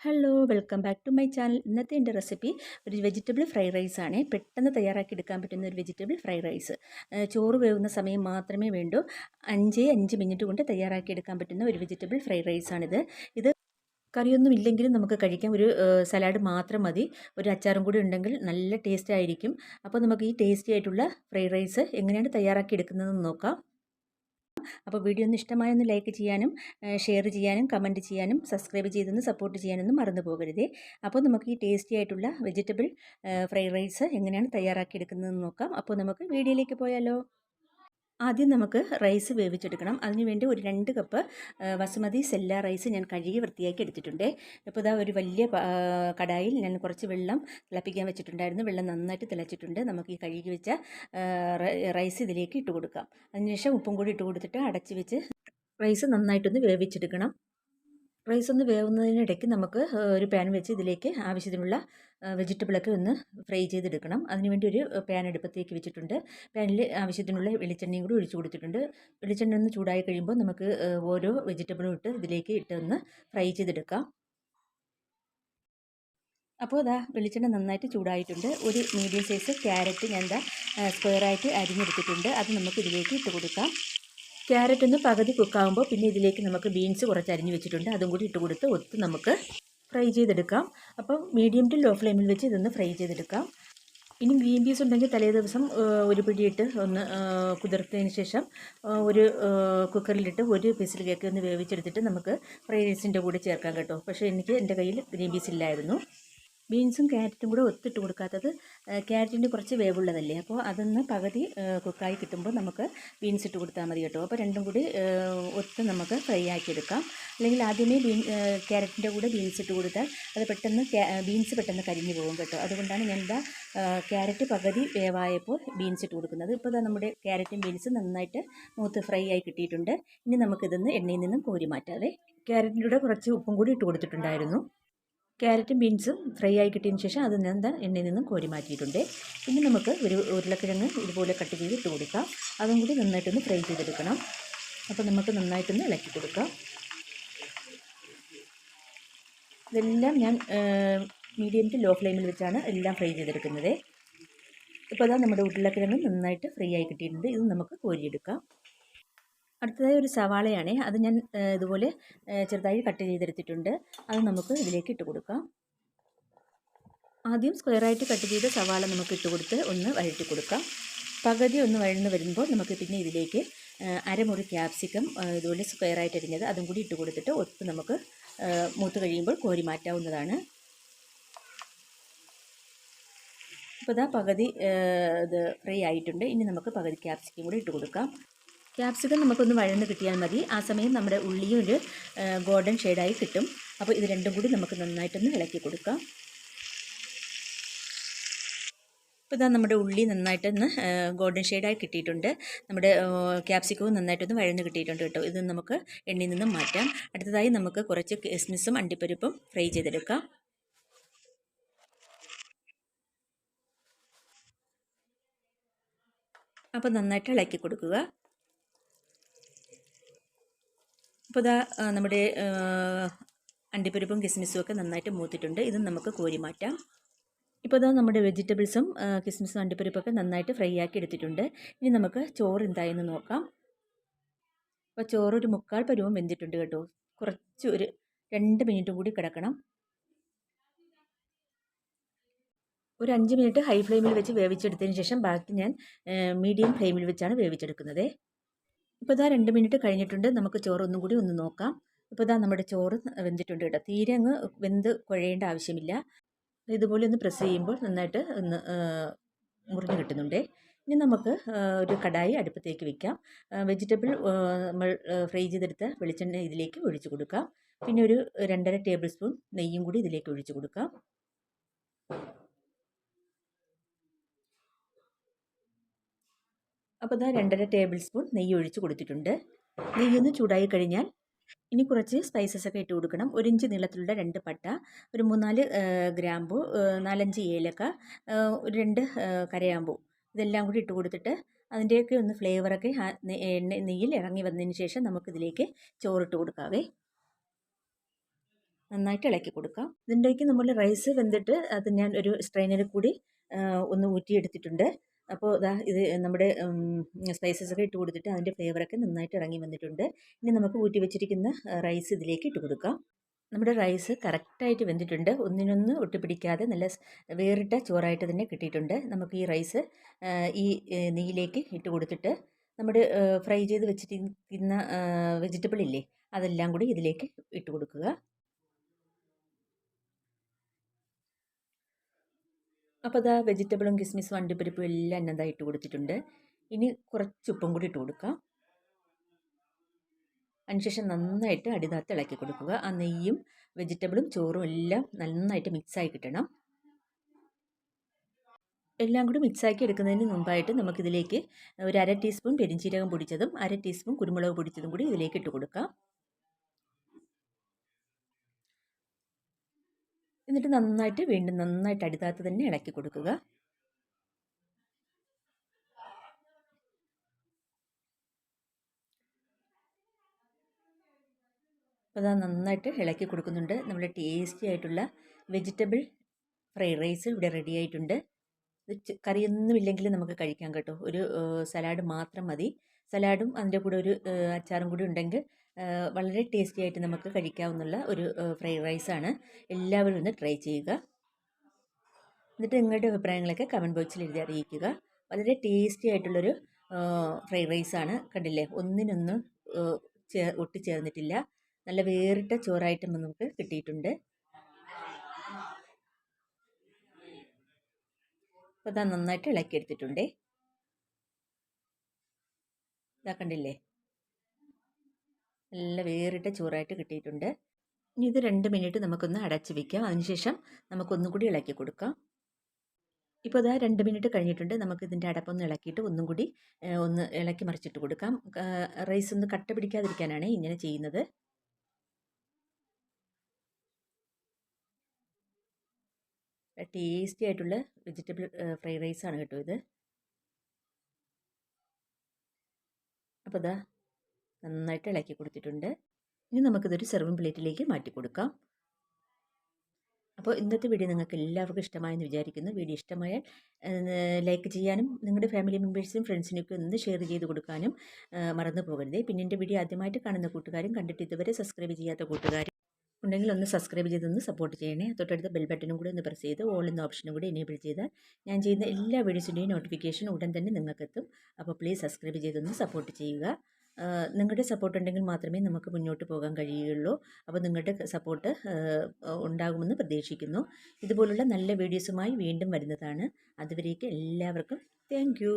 Hello welcome back to my channel. ഇന്നത്തെ എൻ്റെ recipe ഒരു വെജിറ്റബിൾ ഫ്രൈഡ് റൈസ് ആണ്. പെട്ടെന്ന് തയ്യാറാക്കി എടുക്കാൻ പറ്റുന്ന ഒരു വെജിറ്റബിൾ ഫ്രൈഡ് റൈസ്. ചോറ് വേവുന്ന സമയം മാത്രമേ വേണ്ടൂ. 5 മിനിറ്റ് കൊണ്ട് തയ്യാറാക്കി എടുക്കാൻ പറ്റുന്ന ഒരു വെജിറ്റബിൾ ഫ്രൈഡ് റൈസാണിത്. ഇത് കറിയൊന്നും ഇല്ലെങ്കിലും നമുക്ക് കഴിക്കാം. ഒരു സലാഡ് മാത്രം മതി. ഒരു അച്ചാറും കൂടി ഉണ്ടെങ്കിൽ നല്ല ടേസ്റ്റ് ആയിരിക്കും. അപ്പോൾ നമുക്ക് ഈ ടേസ്റ്റി ആയിട്ടുള്ള ഫ്രൈഡ് റൈസ് എങ്ങനെയാണ് തയ്യാറാക്കി എടുക്കുന്നതെന്ന് നോക്കാം. അപ്പോൾ വീഡിയോ ഒന്ന് ഇഷ്ടമായൊന്ന് ലൈക്ക് ചെയ്യാനും ഷെയർ ചെയ്യാനും കമൻറ്റ് ചെയ്യാനും സബ്സ്ക്രൈബ് ചെയ്തൊന്ന് സപ്പോർട്ട് ചെയ്യാനൊന്നും മറന്നു പോകരുതേ. അപ്പോൾ നമുക്ക് ഈ ടേസ്റ്റി ആയിട്ടുള്ള വെജിറ്റബിൾ ഫ്രൈഡ് റൈസ് എങ്ങനെയാണ് തയ്യാറാക്കി എടുക്കുന്നതെന്ന് നോക്കാം. അപ്പോൾ നമുക്ക് വീഡിയോയിലേക്ക് പോയാലോ. ആദ്യം നമുക്ക് റൈസ് വേവിച്ചെടുക്കണം. അതിനുവേണ്ടി ഒരു 2 കപ്പ് ബസുമതി സെല്ല റൈസ് ഞാൻ കഴുകി വൃത്തിയാക്കി എടുത്തിട്ടുണ്ട്. ഇപ്പോൾ ഇതാ ഒരു വലിയ കടായിൽ ഞാൻ കുറച്ച് വെള്ളം തിളപ്പിക്കാൻ വെച്ചിട്ടുണ്ടായിരുന്നു. വെള്ളം നന്നായിട്ട് തിളച്ചിട്ടുണ്ട്. നമുക്ക് ഈ കഴുകി വെച്ച റൈസ് ഇതിലേക്ക് ഇട്ട് കൊടുക്കാം. അതിനുശേഷം ഉപ്പും കൂടി ഇട്ട് കൊടുത്തിട്ട് അടച്ച് വെച്ച് റൈസ് നന്നായിട്ടൊന്ന് വേവിച്ചെടുക്കണം. റൈസ് ഒന്ന് വേവുന്നതിനിടയ്ക്ക് നമുക്ക് ഒരു പാൻ വെച്ച് ഇതിലേക്ക് ആവശ്യത്തിനുള്ള വെജിറ്റബിളൊക്കെ ഒന്ന് ഫ്രൈ ചെയ്തെടുക്കണം. അതിനുവേണ്ടി ഒരു പാൻ അടുപ്പത്തേക്ക് വെച്ചിട്ടുണ്ട്. പാനിൽ ആവശ്യത്തിനുള്ള വെളിച്ചെണ്ണയും കൂടി ഒഴിച്ചു കൊടുത്തിട്ടുണ്ട്. വെളിച്ചെണ്ണ ഒന്ന് ചൂടായി കഴിയുമ്പോൾ നമുക്ക് ഓരോ വെജിറ്റബിളും ഇതിലേക്ക് ഇട്ടൊന്ന് ഫ്രൈ ചെയ്തെടുക്കാം. അപ്പോൾ ഇതാ വെളിച്ചെണ്ണ നന്നായിട്ട് ചൂടായിട്ടുണ്ട്. ഒരു മീഡിയം സൈസ് ക്യാരറ്റ് ഞാൻ സ്ക്വയറായിട്ട് അരിഞ്ഞെടുത്തിട്ടുണ്ട്. അത് നമുക്ക് ഇതിലേക്ക് ഇട്ട് കൊടുക്കാം. ക്യാരറ്റ് ഒന്ന് പകുതി കുക്കാകുമ്പോൾ പിന്നെ ഇതിലേക്ക് നമുക്ക് ബീൻസ് കുറച്ച് അരിഞ്ഞ് വെച്ചിട്ടുണ്ട്. അതും കൂടി ഇട്ട് കൊടുത്ത് ഒത്ത് നമുക്ക് ഫ്രൈ ചെയ്തെടുക്കാം. അപ്പം മീഡിയം ടു ലോ ഫ്ലെയിമിൽ വെച്ച് ഇതൊന്ന് ഫ്രൈ ചെയ്തെടുക്കാം. ഇനി ഗ്രീൻ പീസ് ഉണ്ടെങ്കിൽ തലേ ദിവസം ഒരു പിടിയിട്ട് ഒന്ന് കുതിർത്തതിന് ശേഷം ഒരു കുക്കറിലിട്ട് ഒരു പീസിൽ കേക്ക് ഒന്ന് വേവിച്ചെടുത്തിട്ട് നമുക്ക് ഫ്രൈഡ് റൈസിൻ്റെ കൂടെ ചേർക്കാം കേട്ടോ. പക്ഷേ എൻ്റെ കയ്യിൽ ഗ്രീൻ പീസ് ഇല്ലായിരുന്നു. ബീൻസും ക്യാരറ്റും കൂടെ ഒത്തിട്ട് കൊടുക്കാത്തത് ക്യാരറ്റിൻ്റെ കുറച്ച് വേവുള്ളതല്ലേ, അപ്പോൾ അതൊന്ന് പകുതി കുക്കായി കിട്ടുമ്പോൾ നമുക്ക് ബീൻസ് ഇട്ട് കൊടുത്താൽ മതി കേട്ടോ. അപ്പോൾ രണ്ടും കൂടി ഒത്ത് നമുക്ക് ഫ്രൈ ആക്കിയെടുക്കാം. അല്ലെങ്കിൽ ആദ്യമേ ക്യാരറ്റിൻ്റെ കൂടെ ബീൻസ് ഇട്ട് കൊടുത്താൽ അത് പെട്ടെന്ന് ബീൻസ് പെട്ടെന്ന് കരിഞ്ഞു പോകും കേട്ടോ. അതുകൊണ്ടാണ് ഞാൻ ക്യാരറ്റ് പകുതി വേവായപ്പോൾ ബീൻസ് ഇട്ട് കൊടുക്കുന്നത്. ഇപ്പോൾ നമ്മുടെ ക്യാരറ്റും ബീൻസും നന്നായിട്ട് മൂത്ത് ഫ്രൈ ആയി കിട്ടിയിട്ടുണ്ട്. ഇനി നമുക്കിതൊന്ന് എണ്ണയിൽ നിന്നും കോരി മാറ്റാതെ ക്യാരറ്റിൻ്റെ കൂടെ കുറച്ച് ഉപ്പും കൂടി ഇട്ട് കൊടുത്തിട്ടുണ്ടായിരുന്നു. ക്യാരറ്റും ബീൻസും ഫ്രൈ ആയി കിട്ടിയതിന് ശേഷം അത് ഞാൻ എണ്ണയിൽ നിന്നും കോരി മാറ്റിയിട്ടുണ്ട്. ഇനി നമുക്ക് ഒരു ഉരുളക്കിഴങ്ങ് ഇതുപോലെ കട്ട് ചെയ്ത് ഇട്ട് കൊടുക്കാം. അതും കൂടി നന്നായിട്ടൊന്ന് ഫ്രൈ ചെയ്തെടുക്കണം. അപ്പോൾ നമുക്ക് നന്നായിട്ടൊന്ന് ഇളക്കി കൊടുക്കാം. ഇതെല്ലാം ഞാൻ മീഡിയം ടു ലോ ഫ്ലെയിമിൽ വെച്ചാണ് എല്ലാം ഫ്രൈ ചെയ്തെടുക്കുന്നത്. ഇപ്പോൾ അതാ നമ്മുടെ ഉരുളക്കിഴങ്ങ് നന്നായിട്ട് ഫ്രൈ ആയി കിട്ടിയിട്ടുണ്ട്. ഇത് നമുക്ക് കോരിയെടുക്കാം. അടുത്തതായി ഒരു സവാളയാണ്. അത് ഞാൻ ഇതുപോലെ ചെറുതായി കട്ട് ചെയ്തെടുത്തിട്ടുണ്ട്. അത് നമുക്ക് ഇതിലേക്ക് ഇട്ട് കൊടുക്കാം. ആദ്യം സ്ക്വയറായിട്ട് കട്ട് ചെയ്ത സവാള നമുക്ക് ഇട്ട് കൊടുത്ത് ഒന്ന് വഴറ്റി കൊടുക്കാം. പകുതി ഒന്ന് വഴന്ന് വരുമ്പോൾ നമുക്ക് പിന്നെ ഇതിലേക്ക് അരമുറി ക്യാപ്സിക്കം ഇതുപോലെ സ്ക്വയറായിട്ട് അരിഞ്ഞത് അതും കൂടി ഇട്ട് കൊടുത്തിട്ട് ഒത്ത് നമുക്ക് മൂത്ത് കഴിയുമ്പോൾ കോരി മാറ്റാവുന്നതാണ്. ഇപ്പോൾ ഇതാ പകുതി ഇത് ഫ്രൈ ആയിട്ടുണ്ട്. ഇനി നമുക്ക് പകുതി ക്യാപ്സിക്കം കൂടി ഇട്ട് കൊടുക്കാം. ക്യാപ്സിക്കം നമുക്കൊന്ന് വഴന്ന് കിട്ടിയാൽ മതി. ആ സമയം നമ്മുടെ ഉള്ളിയും ഒരു ഗോൾഡൻ ഷെയ്ഡായി കിട്ടും. അപ്പോൾ ഇത് രണ്ടും കൂടി നമുക്ക് നന്നായിട്ടൊന്ന് ഇളക്കി കൊടുക്കാം. ഇപ്പോൾ ഇതാ നമ്മുടെ ഉള്ളി നന്നായിട്ടൊന്ന് ഗോൾഡൻ ഷെയ്ഡായി കിട്ടിയിട്ടുണ്ട്. നമ്മുടെ ക്യാപ്സിക്കവും നന്നായിട്ടൊന്ന് വഴന്ന് കിട്ടിയിട്ടുണ്ട് കേട്ടോ. ഇത് നമുക്ക് എണ്ണയിൽ നിന്നും മാറ്റാം. അടുത്തതായി നമുക്ക് കുറച്ച് കിസ്മിസും അണ്ടിപ്പരിപ്പും ഫ്രൈ ചെയ്തെടുക്കാം. അപ്പോൾ നന്നായിട്ട് ഇളക്കി കൊടുക്കുക. അപ്പോൾ ഇതാ നമ്മുടെ അണ്ടിപ്പരിപ്പും കിസ്മിസും ഒക്കെ നന്നായിട്ട് മൂത്തിട്ടുണ്ട്. ഇത് നമുക്ക് കോരി മാറ്റാം. ഇപ്പോൾ ഇതാ നമ്മുടെ വെജിറ്റബിൾസും കിസ്മിസും അണ്ടിപ്പരിപ്പൊക്കെ നന്നായിട്ട് ഫ്രൈ ആക്കി എടുത്തിട്ടുണ്ട്. ഇനി നമുക്ക് ചോറ് എന്തായെന്ന് നോക്കാം. അപ്പോൾ ചോറ് ഒരു 3/4 പരുവം വെന്തിട്ടുണ്ട് കേട്ടോ. കുറച്ച് ഒരു 2 മിനിറ്റും കൂടി കിടക്കണം. ഒരു 5 മിനിറ്റ് ഹൈ ഫ്ലെയിമിൽ വെച്ച് വേവിച്ചെടുത്തതിന് ശേഷം ബാക്കി ഞാൻ മീഡിയം ഫ്ലെയിമിൽ വെച്ചാണ് വേവിച്ചെടുക്കുന്നത്. ഇപ്പോൾ ഇതാ 2 മിനിറ്റ് കഴിഞ്ഞിട്ടുണ്ട്. നമുക്ക് ചോറ് ഒന്നും കൂടി ഒന്ന് നോക്കാം. ഇപ്പോൾ ഇതാ നമ്മുടെ ചോറ് വെന്തിട്ടുണ്ട് കേട്ടോ. തീരെ അങ്ങ് വെന്ത് കുഴയേണ്ട ആവശ്യമില്ല. ഇതുപോലെ ഒന്ന് പ്രസ് ചെയ്യുമ്പോൾ നന്നായിട്ട് ഒന്ന് മുറിഞ്ഞ് കിട്ടുന്നുണ്ട്. ഇനി നമുക്ക് ഒരു കടായി അടുപ്പത്തേക്ക് വെക്കാം. വെജിറ്റബിൾ നമ്മൾ ഫ്രൈ ചെയ്തെടുത്ത വെളിച്ചെണ്ണ ഇതിലേക്ക് ഒഴിച്ചു കൊടുക്കാം. പിന്നെ ഒരു 2.5 ടേബിൾ സ്പൂൺ നെയ്യും കൂടി ഇതിലേക്ക് ഒഴിച്ചു കൊടുക്കാം. അപ്പോൾ ഇതാ 2.5 ടേബിൾ സ്പൂൺ നെയ്യ് ഒഴിച്ച് കൊടുത്തിട്ടുണ്ട്. നെയ്യൊന്ന് ചൂടായി കഴിഞ്ഞാൽ ഇനി കുറച്ച് സ്പൈസസ് ഒക്കെ ഇട്ട് കൊടുക്കണം. 1 ഇഞ്ച് നീളത്തിലുള്ള 2 പട്ട, ഒരു 3-4 ഗ്രാമ്പു, 4-5 ഏലക്ക, ഒരു 2 കരയാമ്പൂ, ഇതെല്ലാം കൂടി ഇട്ട് കൊടുത്തിട്ട് അതിൻ്റെയൊക്കെ ഒന്ന് ഫ്ലേവറൊക്കെ നെയ്യിൽ ഇറങ്ങി വന്നതിന് ശേഷം നമുക്കിതിലേക്ക് ചോറിട്ട് കൊടുക്കാവേ. നന്നായിട്ട് ഇളക്കി കൊടുക്കാം. ഇതിൻ്റേക്ക് നമ്മൾ റൈസ് വെന്തിട്ട് അത് ഞാൻ ഒരു സ്ട്രെയിനറിൽ കൂടി ഒന്ന് ഊറ്റിയെടുത്തിട്ടുണ്ട്. അപ്പോൾ ദാ ഇത് നമ്മുടെ സ്പൈസസ് ഒക്കെ ഇട്ട് കൊടുത്തിട്ട് അതിൻ്റെ ഫ്ലേവറൊക്കെ നന്നായിട്ട് ഇറങ്ങി വന്നിട്ടുണ്ട്. ഇനി നമുക്ക് ഊറ്റി വെച്ചിരിക്കുന്ന റൈസ് ഇതിലേക്ക് ഇട്ട് കൊടുക്കാം. നമ്മുടെ റൈസ് കറക്റ്റായിട്ട് വെന്തിട്ടുണ്ട്. ഒന്നിനൊന്ന് ഒട്ടിപ്പിടിക്കാതെ നല്ല വേറിട്ട ചോറായിട്ട് തന്നെ കിട്ടിയിട്ടുണ്ട്. നമുക്ക് ഈ റൈസ് ഈ നെയ്യിലേക്ക് ഇട്ട് കൊടുത്തിട്ട് നമ്മുടെ ഫ്രൈ ചെയ്ത് വെച്ചിരിക്കുന്ന വെജിറ്റബിൾ ഇല്ലേ, അതെല്ലാം കൂടി ഇതിലേക്ക് ഇട്ട് കൊടുക്കുക. അപ്പോൾ അതാ വെജിറ്റബിളും കിസ്മിസും അണ്ടിപ്പരിപ്പും എല്ലാം എന്നതാ ഇട്ട് കൊടുത്തിട്ടുണ്ട്. ഇനി കുറച്ച് ഉപ്പും കൂടി ഇട്ട് കൊടുക്കാം. അതിനുശേഷം നന്നായിട്ട് അടിതാത്ത് ഇളക്കി കൊടുക്കുക. ആ നെയ്യും വെജിറ്റബിളും ചോറും എല്ലാം നന്നായിട്ട് മിക്സായി കിട്ടണം. എല്ലാം കൂടി മിക്സാക്കി എടുക്കുന്നതിന് മുമ്പായിട്ട് നമുക്കിതിലേക്ക് ഒരു 1/2 ടീസ്പൂൺ പെരിഞ്ചീരകം പൊടിച്ചതും 1/2 ടീസ്പൂൺ കുരുമുളക് പൊടിച്ചതും കൂടി ഇതിലേക്ക് ഇട്ട് കൊടുക്കാം. എന്നിട്ട് വീണ്ടും നന്നായിട്ട് അടിതാത്ത് തന്നെ ഇളക്കി കൊടുക്കുക. അപ്പോൾ അത് നന്നായിട്ട് ഇളക്കി കൊടുക്കുന്നുണ്ട്. നമ്മുടെ ടേസ്റ്റി ആയിട്ടുള്ള വെജിറ്റബിൾ ഫ്രൈഡ് റൈസ് ഇവിടെ റെഡി ആയിട്ടുണ്ട്. ഇത് കറിയൊന്നും ഇല്ലെങ്കിൽ നമുക്ക് കഴിക്കാം കേട്ടോ. ഒരു സലാഡ് മാത്രം മതി. സലാഡും അതിൻ്റെ കൂടെ ഒരു അച്ചാറും കൂടി ഉണ്ടെങ്കിൽ വളരെ ടേസ്റ്റി ആയിട്ട് നമുക്ക് കഴിക്കാവുന്ന ഒരു ഫ്രൈഡ് റൈസാണ്. എല്ലാവരും ഒന്ന് ട്രൈ ചെയ്യുക. എന്നിട്ട് നിങ്ങളുടെ അഭിപ്രായങ്ങളൊക്കെ കമൻറ്റ് ബോക്സിൽ എഴുതി അറിയിക്കുക. വളരെ ടേസ്റ്റി ആയിട്ടുള്ളൊരു ഫ്രൈഡ് റൈസാണ്. കണ്ടില്ലേ, ഒന്നിനൊന്നും ഒട്ടിച്ചേർന്നിട്ടില്ല. നല്ല വേറിട്ട ചോറായിട്ട് നമുക്ക് കിട്ടിയിട്ടുണ്ട്. അപ്പോൾ അതാ നന്നായിട്ട് ഇളക്കിയെടുത്തിട്ടുണ്ടേ. ഇതാ കണ്ടില്ലേ, നല്ല വേറിട്ട ചോറായിട്ട് കിട്ടിയിട്ടുണ്ട്. ഇനി ഇത് 2 മിനിറ്റ് നമുക്കൊന്ന് അടച്ച് വയ്ക്കാം. അതിനുശേഷം നമുക്കൊന്നും കൂടി ഇളക്കി കൊടുക്കാം. ഇപ്പോൾ ഇതാ 2 മിനിറ്റ് കഴിഞ്ഞിട്ടുണ്ട്. നമുക്ക് ഇതിൻ്റെ അടപ്പൊന്ന് ഇളക്കിയിട്ട് ഒന്നും കൂടി ഒന്ന് ഇളക്കി മറിച്ചിട്ട് കൊടുക്കാം. റൈസ് ഒന്ന് കട്ട പിടിക്കാതിരിക്കാനാണ് ഇങ്ങനെ ചെയ്യുന്നത്. ടേസ്റ്റി ആയിട്ടുള്ള വെജിറ്റബിൾ ഫ്രൈഡ് റൈസാണ് കേട്ടോ ഇത്. അപ്പോൾ ഇതാ നന്നായിട്ട് ഇളക്കി കൊടുത്തിട്ടുണ്ട്. ഇനി നമുക്കിതൊരു സെർവിങ് പ്ലേറ്റിലേക്ക് മാറ്റി കൊടുക്കാം. അപ്പോൾ ഇന്നത്തെ വീഡിയോ നിങ്ങൾക്ക് എല്ലാവർക്കും ഇഷ്ടമായെന്ന് വിചാരിക്കുന്നു. വീഡിയോ ഇഷ്ടമായാൽ ലൈക്ക് ചെയ്യാനും നിങ്ങളുടെ ഫാമിലി മെമ്പേഴ്സിനും ഫ്രണ്ട്സിനൊക്കെ ഒന്ന് ഷെയർ ചെയ്ത് കൊടുക്കാനും മറന്നു പോകരുതേ. പിന്നെ എൻ്റെ വീഡിയോ ആദ്യമായിട്ട് കാണുന്ന കൂട്ടുകാരും കണ്ടിട്ട് ഇതുവരെ സബ്സ്ക്രൈബ് ചെയ്യാത്ത കൂട്ടുകാരും ഉണ്ടെങ്കിൽ ഒന്ന് സബ്സ്ക്രൈബ് ചെയ്തൊന്ന് സപ്പോർട്ട് ചെയ്യണേ. തൊട്ടടുത്ത ബെൽ ബട്ടനും കൂടി ഒന്ന് പ്രസ് ചെയ്ത് ഓൾ എന്ന ഓപ്ഷനും കൂടി എനേബിൾ ചെയ്താൽ ഞാൻ ചെയ്യുന്ന എല്ലാ വീഡിയോസിൻ്റെയും നോട്ടിഫിക്കേഷൻ ഉടൻ തന്നെ നിങ്ങൾക്കെത്തും. അപ്പോൾ പ്ലീസ് സബ്സ്ക്രൈബ് ചെയ്തൊന്ന് സപ്പോർട്ട് ചെയ്യുക. നിങ്ങളുടെ സപ്പോർട്ട് ഉണ്ടെങ്കിൽ മാത്രമേ നമുക്ക് മുന്നോട്ട് പോകാൻ കഴിയുകയുള്ളൂ. അപ്പോൾ നിങ്ങളുടെ സപ്പോർട്ട് ഉണ്ടാകുമെന്ന് പ്രതീക്ഷിക്കുന്നു. ഇതുപോലുള്ള നല്ല വീഡിയോസുമായി വീണ്ടും വരുന്നതാണ്. അതുവരേക്ക് എല്ലാവർക്കും താങ്ക് യു.